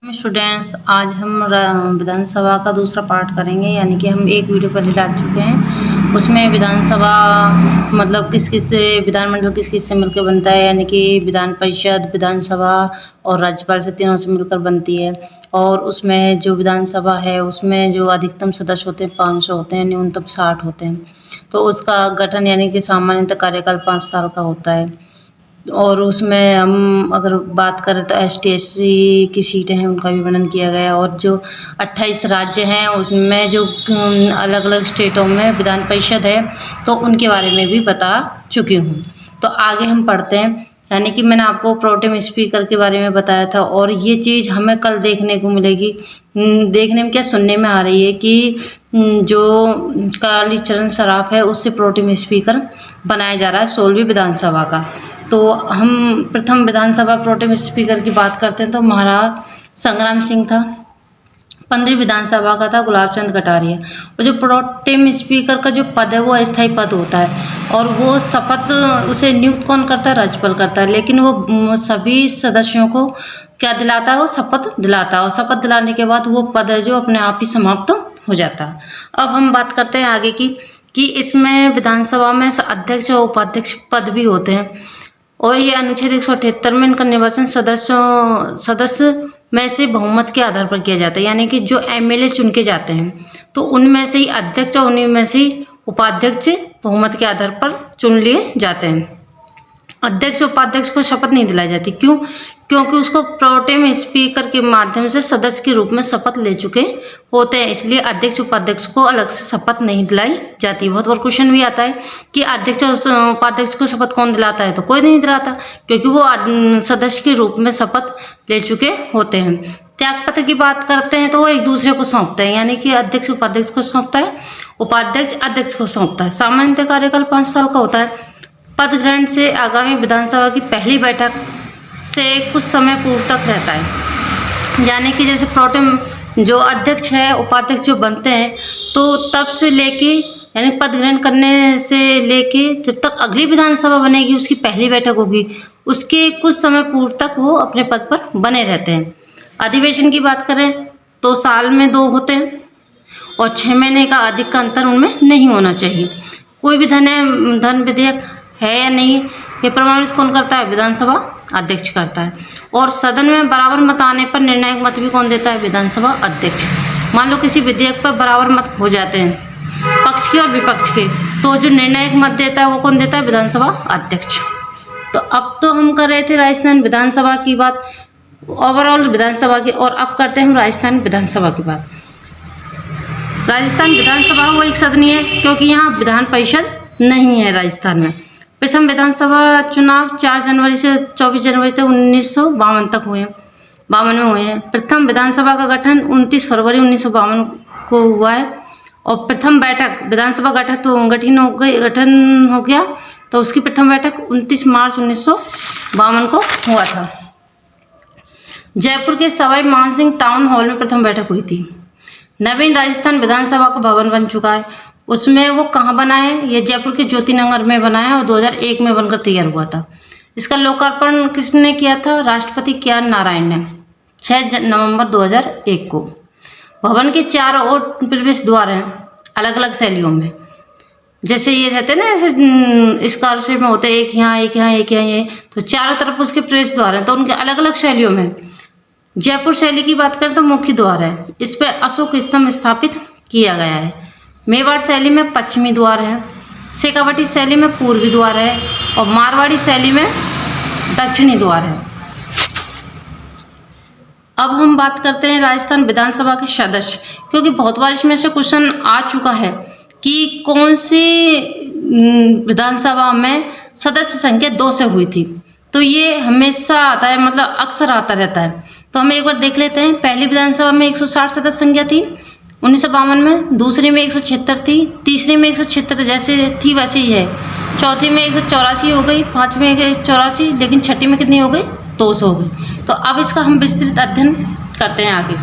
Students, आज हम विधानसभा का दूसरा पार्ट करेंगे। यानी कि हम एक वीडियो पहले डाल चुके हैं, उसमें विधानसभा मतलब किस किस से विधानमंडल किस किस से मिलकर बनता है। यानी कि विधान परिषद, विधानसभा और राज्यपाल से तीनों से मिलकर बनती है। और उसमें जो विधानसभा है उसमें जो अधिकतम सदस्य होते हैं 500 होते हैं, न्यूनतम 60 होते हैं। तो उसका गठन यानी कि सामान्यतः कार्यकाल 5 साल का होता है। और उसमें हम अगर बात करें तो एसटी एससी की सीटें हैं, उनका भी वर्णन किया गया है। और जो 28 राज्य हैं उसमें जो अलग अलग स्टेटों में विधान परिषद है तो उनके बारे में भी बता चुकी हूँ। तो आगे हम पढ़ते हैं। यानी कि मैंने आपको प्रोटेम स्पीकर के बारे में बताया था, और ये चीज़ हमें कल देखने को मिलेगी। देखने में क्या, सुनने में आ रही है कि जो कालीचरण सराफ है उससे प्रोटेम स्पीकर बनाया जा रहा है 16वीं विधानसभा का। तो हम प्रथम विधानसभा प्रोटेम स्पीकर की बात करते हैं तो महाराज संग्राम सिंह था। 15वीं विधानसभा का था गुलाब चंद कटारिया। और जो प्रोटेम स्पीकर का जो पद है वो अस्थायी पद होता है, और वो शपथ उसे नियुक्त कौन करता है, राज्यपाल करता है। लेकिन वो सभी सदस्यों को क्या दिलाता है, वो शपथ दिलाता है। और शपथ दिलाने के बाद वो पद है जो अपने आप ही समाप्त हो जाता है। अब हम बात करते हैं आगे की कि इसमें विधानसभा में अध्यक्ष और उपाध्यक्ष पद भी होते हैं। और ये अनुच्छेद 178 में इनका निर्वाचन सदस्य में से बहुमत के आधार पर किया जाता है। यानी कि जो एमएलए चुन के जाते हैं तो उनमें से ही अध्यक्ष और उन्हीं में से ही उपाध्यक्ष बहुमत के आधार पर चुन लिए जाते हैं। अध्यक्ष उपाध्यक्ष को शपथ नहीं दिलाई जाती। क्यों? क्योंकि उसको प्रोटेम स्पीकर के माध्यम से सदस्य के रूप में शपथ ले चुके होते हैं, इसलिए अध्यक्ष उपाध्यक्ष को अलग से शपथ नहीं दिलाई जाती। बहुत बार क्वेश्चन भी आता है कि अध्यक्ष और उपाध्यक्ष को शपथ कौन दिलाता है, तो कोई नहीं दिलाता, क्योंकि वो सदस्य के रूप में शपथ ले चुके होते हैं। त्यागपत्र की बात करते हैं तो वो एक दूसरे को सौंपते हैं। यानी कि अध्यक्ष उपाध्यक्ष को सौंपता है, उपाध्यक्ष अध्यक्ष को सौंपता है। सामान्यतः कार्यकाल 5 साल का होता है। पद ग्रहण से आगामी विधानसभा की पहली बैठक से कुछ समय पूर्व तक रहता है। यानी कि जैसे प्रोटेम जो अध्यक्ष है, उपाध्यक्ष जो बनते हैं, तो तब से लेके यानी पद ग्रहण करने से लेके जब तक अगली विधानसभा बनेगी, उसकी पहली बैठक होगी, उसके कुछ समय पूर्व तक वो अपने पद पर बने रहते हैं। अधिवेशन की बात करें तो साल में 2 होते हैं, और 6 महीने का अधिक का अंतर उनमें नहीं होना चाहिए। कोई भी धन विधेयक है या नहीं, ये प्रमाणित कौन करता है, विधानसभा अध्यक्ष करता है। और सदन में बराबर मत आने पर निर्णायक मत भी कौन देता है, विधानसभा अध्यक्ष। मान लो किसी विधेयक पर बराबर मत हो जाते हैं पक्ष के और विपक्ष के, तो जो निर्णायक मत देता है वो कौन देता है, विधानसभा अध्यक्ष। तो अब तो हम कर रहे थे राजस्थान विधानसभा की बात, ओवरऑल विधानसभा की, और अब करते हैं हम राजस्थान विधानसभा की बात। राजस्थान विधानसभा वो एक सदनीय है क्योंकि यहाँ विधान परिषद नहीं है राजस्थान में। प्रथम विधानसभा चुनाव 4 जनवरी से 24 जनवरी तक 1952 तक हुए, 52 में हुए हैं। प्रथम विधानसभा का गठन 29 फरवरी 1952 को हुआ है। और प्रथम बैठक विधानसभा गठन हो गया तो उसकी प्रथम बैठक 29 मार्च 1952 को हुआ था। जयपुर के सवाई मानसिंह टाउन हॉल में प्रथम बैठक हुई थी। नवीन राजस्थान विधानसभा का भवन बन चुका है। उसमें वो कहाँ बना है, ये जयपुर के ज्योति नगर में बना है और 2001 में बनकर तैयार हुआ था। इसका लोकार्पण किसने किया था, राष्ट्रपति KR नारायण ने 6 नवंबर 2001 को। भवन के चारों ओर प्रवेश द्वार हैं अलग अलग शैलियों में। जैसे ये रहते हैं ना, ऐसे स्कॉलरशिप में होते हैं, एक यहाँ एक यहाँ एक यहाँ, ये तो चारों तरफ उसके प्रवेश द्वार हैं, तो उनके अलग अलग शैलियों में। जयपुर शैली की बात करें तो मुख्य द्वार है, इस पर अशोक स्तंभ स्थापित किया गया है। मेवाड़ शैली में पश्चिमी द्वार है, शेखावटी शैली में पूर्वी द्वार है, और मारवाड़ी शैली में दक्षिणी द्वार है। अब हम बात करते हैं राजस्थान विधानसभा के सदस्य, क्योंकि बहुत बार इसमें से क्वेश्चन आ चुका है कि कौन सी विधानसभा में सदस्य संख्या 2 से हुई थी। तो ये हमेशा आता है, मतलब अक्सर आता रहता है। तो हम एक बार देख लेते हैं। पहली विधानसभा में 160 सदस्य संख्या थी 1952 में, दूसरी में 176 थी, तीसरी में 176 जैसे थी वैसे ही है, चौथी में 184 हो गई, पाँचवीं में 184, लेकिन छठी में कितनी हो गई, 200 हो गई। तो अब इसका हम विस्तृत अध्ययन करते हैं आगे।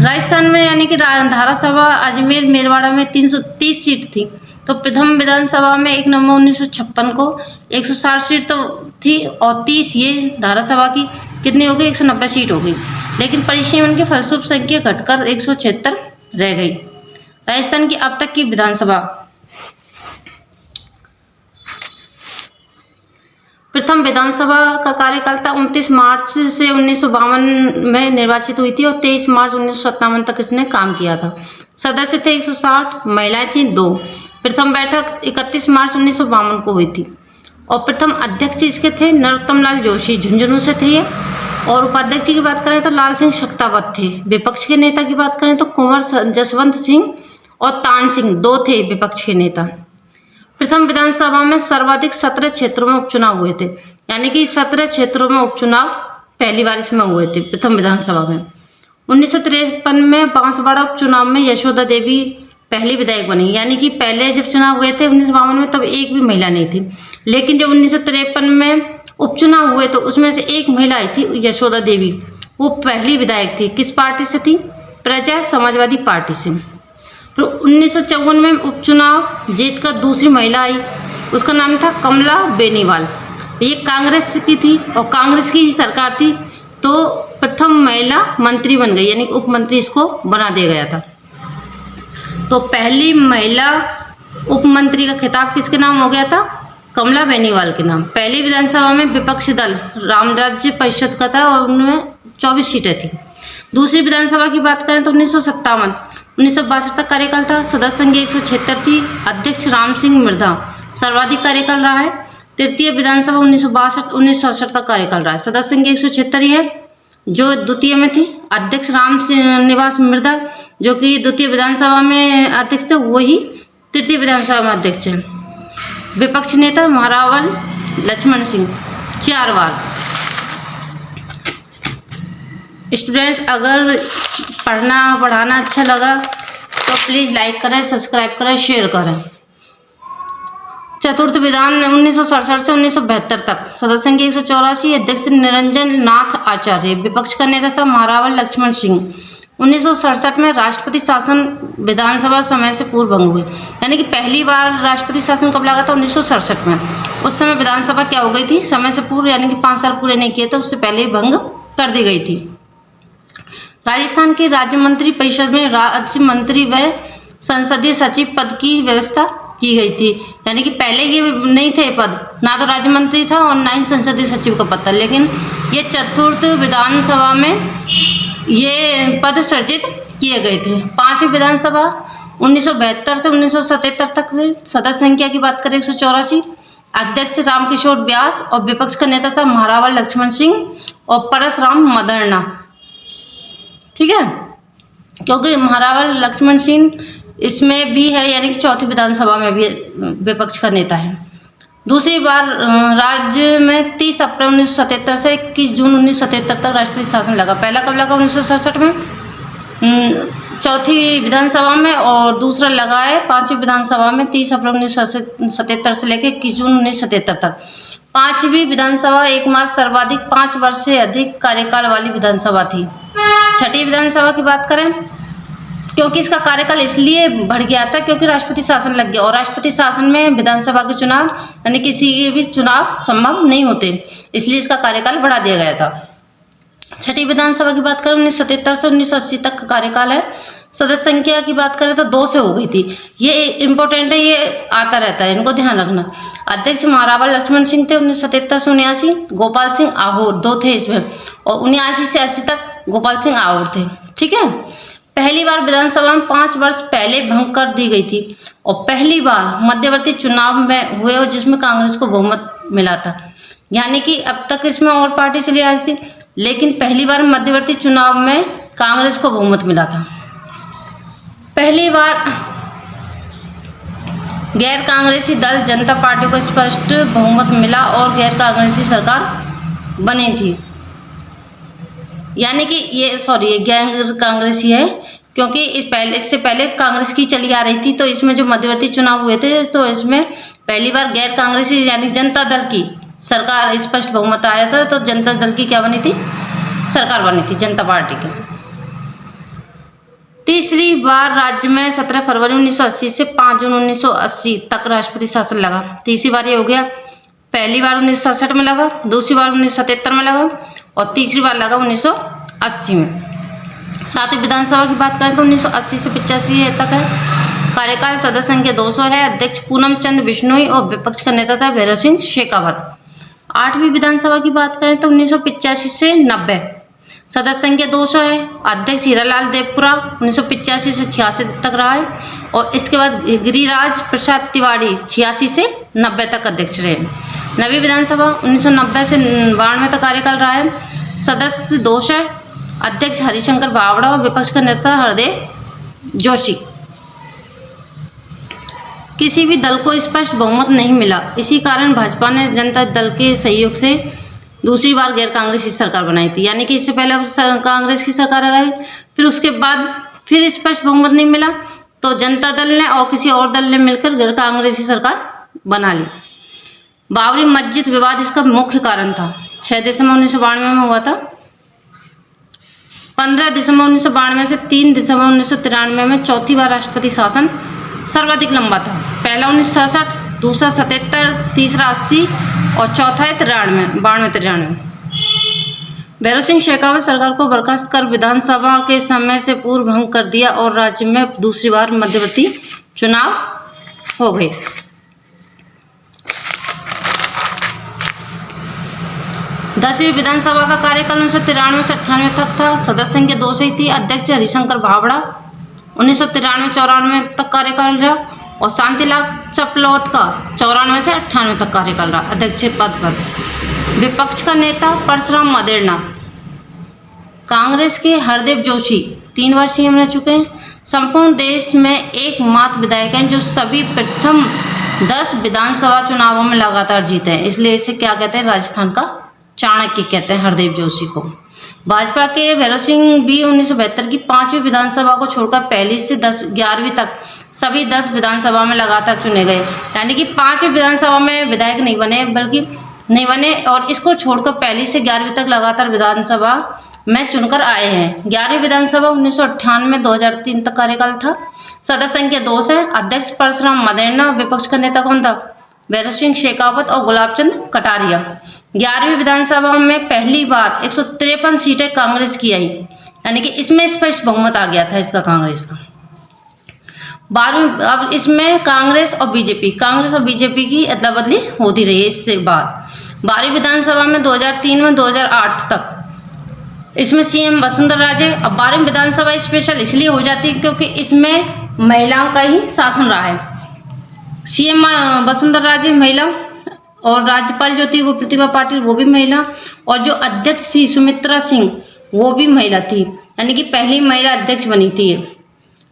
राजस्थान में यानी कि धारासभा अजमेर मेरवाड़ा में 330 सीट थी। तो प्रथम विधानसभा में 1 नवंबर 1956 को 160 सीट तो थी और 30 ये धारासभा की, कितनी हो गई, 190 सीट हो गई। लेकिन परिसीमन के फलस्वरूप संख्या घटकर 176 रह गई। राजस्थान की अब तक की विधानसभा। प्रथम विधानसभा का कार्यकाल था 29 मार्च से 1952 में निर्वाचित हुई थी और 23 मार्च 1957 तक इसने काम किया था। सदस्य थे 160, महिलाएं थी 2। प्रथम बैठक 31 मार्च 1952 को हुई थी और प्रथम अध्यक्ष इसके थे नरोत्तम लाल जोशी, झुंझुनू से थे ये। और उपाध्यक्ष की बात करें तो लाल सिंह शक्तावत थे। विपक्ष के नेता की बात करें तो कुंवर जसवंत सिंह और तान सिंह 2 थे विपक्ष के नेता। प्रथम विधानसभा में सर्वाधिक 17 क्षेत्रों में उपचुनाव हुए थे, यानी कि 17 क्षेत्रों में उपचुनाव पहली बार इसमें हुए थे प्रथम विधानसभा में। 1953 में बांसवाड़ा उपचुनाव में यशोदा देवी पहली विधायक बनी, यानी कि पहले जब चुनाव हुए थे 1952 में तब एक भी महिला नहीं थी। लेकिन जब 1953 में उपचुनाव हुए तो उसमें से एक महिला आई थी, यशोदा देवी, वो पहली विधायक थी। किस पार्टी से थी? प्रजा समाजवादी पार्टी से। फिर 1954 में उपचुनाव जीतकर दूसरी महिला आई, उसका नाम था कमला बेनीवाल। ये कांग्रेस की थी और कांग्रेस की ही सरकार थी, तो प्रथम महिला मंत्री बन गई, यानी उप मंत्री इसको बना दिया गया था। तो पहली महिला उप मंत्री का खिताब किसके नाम हो गया था? कमला बेनीवाल के नाम। पहली विधानसभा में विपक्षी दल रामराज्य परिषद का था और उनमें 24 सीटें थी। दूसरी विधानसभा की बात करें तो 1962 तक कार्यकाल था। सदस्य संख्या 176 थी। अध्यक्ष राम सिंह मिर्धा, सर्वाधिक कार्यकाल रहा है। तृतीय विधानसभा 1967 का कार्यकाल रहा है। सदस्य संख्या 176 ही है, जो द्वितीय में थी। अध्यक्ष राम निवास मिर्धा, जो कि द्वितीय विधानसभा में अध्यक्ष थे, वही तृतीय विधानसभा में अध्यक्ष है। विपक्ष नेता महारावल लक्ष्मण सिंह 4 बार। स्टूडेंट्स, अगर पढ़ाना अच्छा लगा तो प्लीज़ लाइक करें, सब्सक्राइब करें, शेयर करें। चतुर्थ विधान 1967 से 1972 तक। सदस्य संख्या 184। अध्यक्ष निरंजन नाथ आचार्य। विपक्ष का नेता था महारावल लक्ष्मण सिंह। 1967 में राष्ट्रपति शासन विधानसभा समय से पूर्व भंग हुई, यानी कि पहली बार राष्ट्रपति शासन कब लगा था? 1967 में। उस समय विधानसभा क्या हो गई थी? समय से पूर्व, यानी कि 5 साल पूरे नहीं किए थे, उससे पहले ही भंग कर दी गई थी। राजस्थान की राज्य मंत्री परिषद में राज्य मंत्री व संसदीय सचिव पद की व्यवस्था की गई थी, यानी कि पहले ये नहीं थे पद, ना तो राज्य मंत्री था और ना ही संसदीय सचिव का पद था। लेकिन ये चतुर्थ विधानसभा में ये पद सृजित किए गए थे। 5वीं विधानसभा 1972 से 1977 तक थे। सदस्य संख्या की बात करें 184। अध्यक्ष रामकिशोर व्यास और विपक्ष का नेता था महारावल लक्ष्मण सिंह और परसराम मदरना। ठीक है, क्योंकि महारावल लक्ष्मण सिंह इसमें भी है, यानी कि चौथी विधानसभा में भी विपक्ष का नेता है। दूसरी बार राज्य में 30 अप्रैल 1977 से 21 जून 1977 तक राष्ट्रपति शासन लगा। पहला कब लगा? 1967 में, चौथी विधानसभा में, और दूसरा लगा है 5वीं विधानसभा में 30 अप्रैल 1977 से लेकर 21 जून 1977 तक। 5वीं विधानसभा एकमात्र सर्वाधिक 5 वर्ष से अधिक कार्यकाल वाली विधानसभा थी। 6ठी विधानसभा की बात करें, क्योंकि इसका कार्यकाल इसलिए बढ़ गया था क्योंकि राष्ट्रपति शासन लग गया, और राष्ट्रपति शासन में विधानसभा के चुनाव यानी किसी के भी चुनाव संभव नहीं होते, इसलिए इसका कार्यकाल बढ़ा दिया गया था। 6ठी विधानसभा की बात करें 1977 से 1980 तक का कार्यकाल है। सदस्य संख्या की बात करें तो 2 से हो गई थी। ये इम्पोर्टेंट है, ये आता रहता है, इनको ध्यान रखना। अध्यक्ष महारावल लक्ष्मण सिंह थे 1977 से 79। गोपाल सिंह आहोर 2 थे इसमें, और 79 से 80 तक गोपाल सिंह आहोर थे। ठीक है, पहली बार विधानसभा में 5 वर्ष पहले भंग कर दी गई थी, और पहली बार मध्यवर्ती चुनाव में हुए और जिसमें कांग्रेस को बहुमत मिला था। यानी कि अब तक इसमें और पार्टी चली आ रही थी, लेकिन पहली बार मध्यवर्ती चुनाव में कांग्रेस को बहुमत मिला था। पहली बार गैर कांग्रेसी दल जनता पार्टी को स्पष्ट बहुमत मिला और गैर कांग्रेसी सरकार बनी थी। यानी कि ये गैर कांग्रेसी है, क्योंकि इससे पहले कांग्रेस की चली आ रही थी, तो इसमें जो मध्यवर्ती चुनाव हुए थे तो इसमें पहली बार गैर कांग्रेसी यानी जनता दल की सरकार स्पष्ट बहुमत आया था। तो जनता दल की क्या बनी थी? सरकार बनी थी, जनता पार्टी की। तीसरी बार राज्य में 17 फरवरी 1980 से 5 जून 1980 तक राष्ट्रपति शासन लगा। तीसरी बार ये हो गया। पहली बार 1967 में लगा, दूसरी बार 1977 में लगा, और तीसरी बार लगा 1980 में। साथ ही विधानसभा की बात करें तो 1980 से 85 तक है। कार्यकाल सदस्य संख्या 200 है। अध्यक्ष पूनम चंद बिश्नोई और विपक्ष का नेता था भैरव सिंह शेखावत। 8वीं विधानसभा की बात करें तो 1985 से 90, सदस्य संख्या 200 है। अध्यक्ष हीरालाल देवपुरा 1985 से 86 तक रहा है और इसके बाद गिरिराज प्रसाद तिवारी 86 से 90 तक अध्यक्ष रहे। 9वीं विधानसभा 1990 से 92 तक कार्यकाल रहा है। सदस्य 200 है। अध्यक्ष हरिशंकर बावड़ा और विपक्ष का नेता हरदेव जोशी। किसी भी दल को स्पष्ट बहुमत नहीं मिला, इसी कारण भाजपा ने जनता दल के सहयोग से दूसरी बार गैर कांग्रेसी सरकार बनाई थी। यानी कि इससे पहले कांग्रेस की सरकार आ गई, फिर उसके बाद फिर स्पष्ट बहुमत नहीं मिला तो जनता दल ने और किसी और दल ने मिलकर गैर कांग्रेसी सरकार बना ली। बाबरी मस्जिद विवाद इसका मुख्य कारण था। 6 दिसंबर 1992 में हुआ था। 15 दिसंबर 1992 से 3 दिसंबर 1993 में चौथी बार राष्ट्रपति शासन सर्वाधिक लंबा था। पहला 1967, दूसरा 77, तीसरा 80 और चौथा है 92-93। भैरव सिंह शेखावत सरकार को बर्खास्त कर विधानसभा के समय से पूर्व भंग कर दिया और राज्य में दूसरी बार मध्यवर्ती चुनाव हो गए। दसवीं विधानसभा का कार्यकाल 1993 से 98 तक था। सदस्य संख्या 200 ही थी। अध्यक्ष हरिशंकर भावड़ा 1993-94 तक कार्यकाल रहा और शांतिलाल चपलौत का 94 से 98 तक कार्यकाल रहा अध्यक्ष पद पर। विपक्ष का नेता परशुराम मदेरणा। कांग्रेस के हरदेव जोशी 3 बार सीएम रह चुके हैं। संपूर्ण देश में एकमात्र विधायक हैं जो सभी प्रथम 10 विधानसभा चुनावों में लगातार जीते हैं, इसलिए इसे क्या कहते हैं, राजस्थान का चाणक्य कहते हैं हरदेव जोशी को। भाजपा के भैरव सिंह भी 1972 की 5वीं विधानसभा को छोड़कर पहली से 11वीं तक सभी 10 विधानसभा में लगातार चुने गए। यानी कि 5वीं विधानसभा में विधायक नहीं बने और इसको छोड़कर पहली से 11वीं तक लगातार विधानसभा में चुनकर आए हैं। 11वीं विधानसभा 1998-2003 तक कार्यकाल था। सदस्य संख्या 2 है। अध्यक्ष परशुराम मदेरणा। विपक्ष का नेता कौन था, भैरव सिंह शेखावत और गुलाब चंद कटारिया। 11वीं विधानसभा में पहली बार 153 सीटें कांग्रेस की आई, यानी कि इसमें स्पष्ट बहुमत आ गया था इसका कांग्रेस का। 12वीं अब इसमें कांग्रेस और बीजेपी की अदला बदली होती रही। इससे बाद 12वीं विधानसभा में 2003 में 2008 तक इसमें सीएम वसुंधरा राजे। अब 12वीं विधानसभा स्पेशल इसलिए हो जाती है क्योंकि इसमें महिलाओं का ही शासन रहा है। सीएम वसुंधरा राजे महिला और राज्यपाल जो थी वो प्रतिभा पाटिल वो भी महिला और जो अध्यक्ष थी सुमित्रा सिंह वो भी महिला थी, यानी कि पहली महिला अध्यक्ष बनी थी।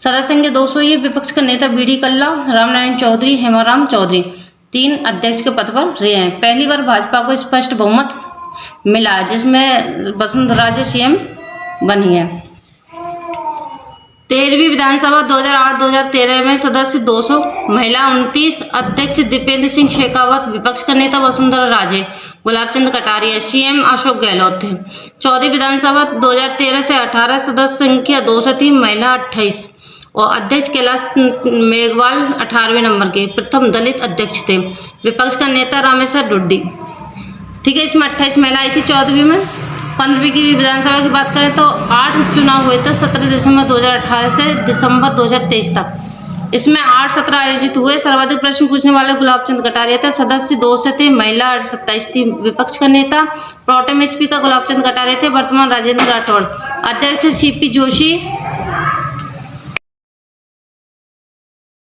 सदस्य संख्या 200 ही। विपक्ष का नेता बीडी कल्ला, रामनारायण चौधरी, हेमाराम चौधरी 3 अध्यक्ष के पद पर रहे हैं। पहली बार भाजपा को स्पष्ट बहुमत मिला जिसमें वसुंधरा राजे सीएम बनी है। 13वीं विधानसभा 2008-2013 में सदस्य 200, महिला 29, अध्यक्ष दीपेंद्र सिंह शेखावत, विपक्ष का नेता वसुंधरा राजे, गुलाब चंद कटारिया, सीएम अशोक गहलोत थे। 14वीं विधानसभा 2013 से 18, सदस्य संख्या 200 थी, महिला 28 और अध्यक्ष कैलाश मेघवाल 18वें नंबर के प्रथम दलित अध्यक्ष थे। विपक्ष का नेता रामेश्वर डुड्डी। ठीक है, इसमें 28 महिला आई थी 14वीं में। 15वीं की विधानसभा की बात करें तो 8 उपचुनाव हुए थे 17 दिसंबर 2018 से दिसंबर 2023 तक। इसमें 8 सत्र आयोजित हुए। सर्वाधिक प्रश्न पूछने वाले गुलाब चंद कटारिया थे। सदस्य 2 से थे, महिला 27 थी। विपक्ष का नेता प्रोटेम एचपी का गुलाब चंद कटारिया थे, वर्तमान राजेंद्र राठौड़। अध्यक्ष सीपी जोशी